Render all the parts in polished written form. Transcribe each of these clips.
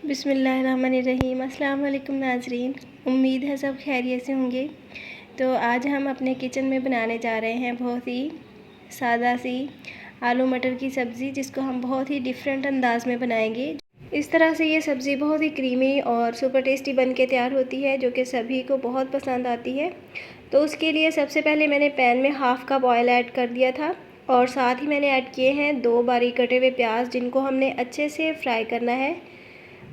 बिस्मिल्लाहिर्रहमानिर्रहीम। अस्सलाम वालेकुम नाज़रीन, उम्मीद है सब खैरियत से होंगे। तो आज हम अपने किचन में बनाने जा रहे हैं बहुत ही सादा सी आलू मटर की सब्ज़ी, जिसको हम बहुत ही डिफरेंट अंदाज़ में बनाएंगे। इस तरह से ये सब्ज़ी बहुत ही क्रीमी और सुपर टेस्टी बन के तैयार होती है, जो कि सभी को बहुत पसंद आती है। तो उसके लिए सबसे पहले मैंने पैन में हाफ़ कप ऑयल ऐड कर दिया था और साथ ही मैंने ऐड किए हैं 2 बारीक कटे हुए प्याज, जिनको हमने अच्छे से फ्राई करना है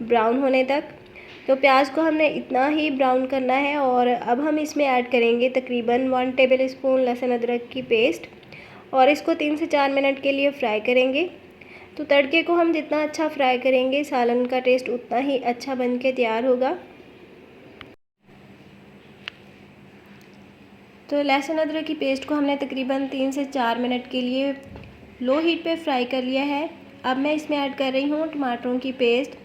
ब्राउन होने तक। तो प्याज को हमने इतना ही ब्राउन करना है। और अब हम इसमें ऐड करेंगे तकरीबन 1 टेबल स्पून लहसुन अदरक की पेस्ट और इसको 3 से 4 मिनट के लिए फ्राई करेंगे। तो तड़के को हम जितना अच्छा फ्राई करेंगे, सालन का टेस्ट उतना ही अच्छा बन के तैयार होगा। तो लहसुन अदरक की पेस्ट को हमने तकरीबन 3 से 4 मिनट के लिए लो हीट पे फ्राई कर लिया है। अब मैं इसमें ऐड कर रही हूँ टमाटरों की पेस्ट।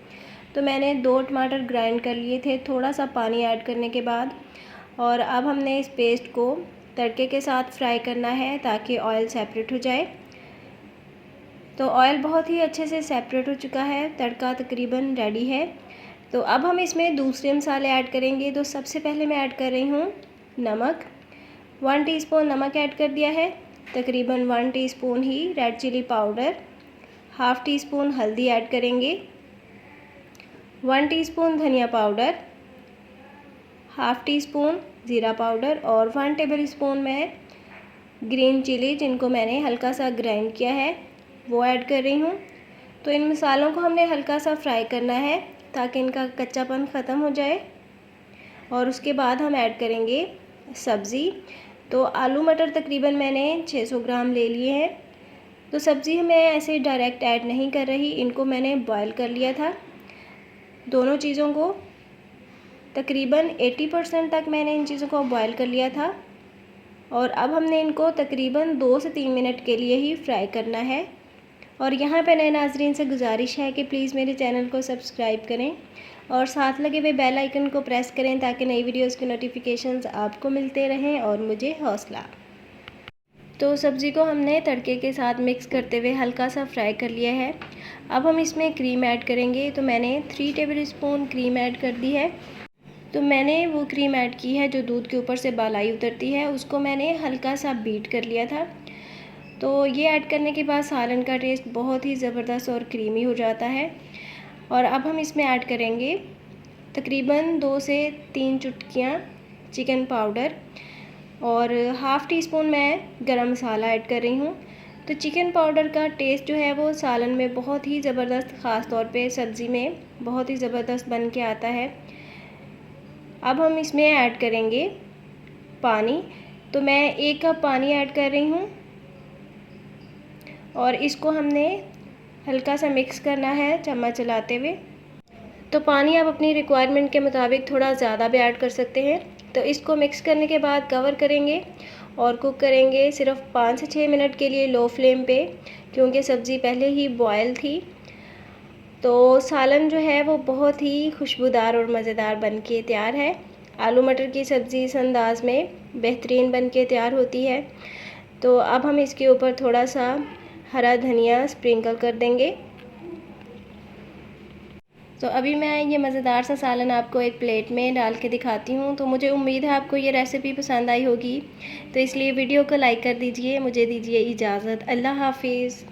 तो मैंने 2 टमाटर ग्राइंड कर लिए थे थोड़ा सा पानी ऐड करने के बाद। और अब हमने इस पेस्ट को तड़के के साथ फ्राई करना है ताकि ऑयल सेपरेट हो जाए। तो ऑयल बहुत ही अच्छे से सेपरेट हो चुका है, तड़का तकरीबन रेडी है। तो अब हम इसमें दूसरे मसाले ऐड करेंगे। तो सबसे पहले मैं ऐड कर रही हूँ नमक। 1 टीस्पून नमक ऐड कर दिया है, तकरीबन 1 टीस्पून ही red chilli powder, half teaspoon हल्दी ऐड करेंगे, 1 टीस्पून धनिया पाउडर, हाफ़ टी स्पून ज़ीरा पाउडर और 1 टेबल स्पून मैं ग्रीन चिली, जिनको मैंने हल्का सा ग्राइंड किया है, वो ऐड कर रही हूँ। तो इन मसालों को हमने हल्का सा फ्राई करना है ताकि इनका कच्चापन ख़त्म हो जाए। और उसके बाद हम ऐड करेंगे सब्ज़ी। तो आलू मटर तकरीबन मैंने 600 ग्राम ले लिए हैं। तो सब्ज़ी मैं ऐसे डायरेक्ट ऐड नहीं कर रही, इनको मैंने बॉयल कर लिया था। दोनों चीज़ों को तकरीबन 80% तक मैंने इन चीज़ों को बॉयल कर लिया था। और अब हमने इनको तकरीबन 2 से 3 मिनट के लिए ही फ्राई करना है। और यहाँ पे नए नाज़रीन से गुजारिश है कि प्लीज़ मेरे चैनल को सब्सक्राइब करें और साथ लगे हुए बेल आइकन को प्रेस करें ताकि नई वीडियोज़ के नोटिफिकेशंस आपको मिलते रहें और मुझे हौसला। तो सब्ज़ी को हमने तड़के के साथ मिक्स करते हुए हल्का सा फ्राई कर लिया है। अब हम इसमें क्रीम ऐड करेंगे। तो मैंने 3 टेबल स्पून क्रीम ऐड कर दी है। तो मैंने वो क्रीम ऐड की है जो दूध के ऊपर से बालाई उतरती है, उसको मैंने हल्का सा बीट कर लिया था। तो ये ऐड करने के बाद सालन का टेस्ट बहुत ही ज़बरदस्त और क्रीमी हो जाता है। और अब हम इसमें ऐड करेंगे तकरीबन 2 से 3 चुटकियाँ चिकन पाउडर और हाफ़ टी स्पून मैं गरम मसाला ऐड कर रही हूँ। तो चिकन पाउडर का टेस्ट जो है वो सालन में बहुत ही ज़बरदस्त, ख़ास तौर पे सब्ज़ी में बहुत ही ज़बरदस्त बन के आता है। अब हम इसमें ऐड करेंगे पानी। तो मैं 1 कप पानी ऐड कर रही हूँ और इसको हमने हल्का सा मिक्स करना है चम्मच चलाते हुए। तो पानी आप अपनी रिक्वायरमेंट के मुताबिक थोड़ा ज़्यादा भी ऐड कर सकते हैं। तो इसको मिक्स करने के बाद कवर करेंगे और कुक करेंगे सिर्फ 5 से 6 मिनट के लिए लो फ्लेम पे, क्योंकि सब्ज़ी पहले ही बॉयल थी। तो सालन जो है वो बहुत ही खुशबूदार और मज़ेदार बन के तैयार है। आलू मटर की सब्ज़ी इस अंदाज़ में बेहतरीन बन के तैयार होती है। तो अब हम इसके ऊपर थोड़ा सा हरा धनिया स्प्रिंकल कर देंगे। तो अभी मैं ये मज़ेदार सा सालन आपको एक प्लेट में डाल के दिखाती हूँ। तो मुझे उम्मीद है आपको ये रेसिपी पसंद आई होगी, तो इसलिए वीडियो को लाइक कर दीजिए। मुझे दीजिए इजाज़त। अल्लाह हाफिज़।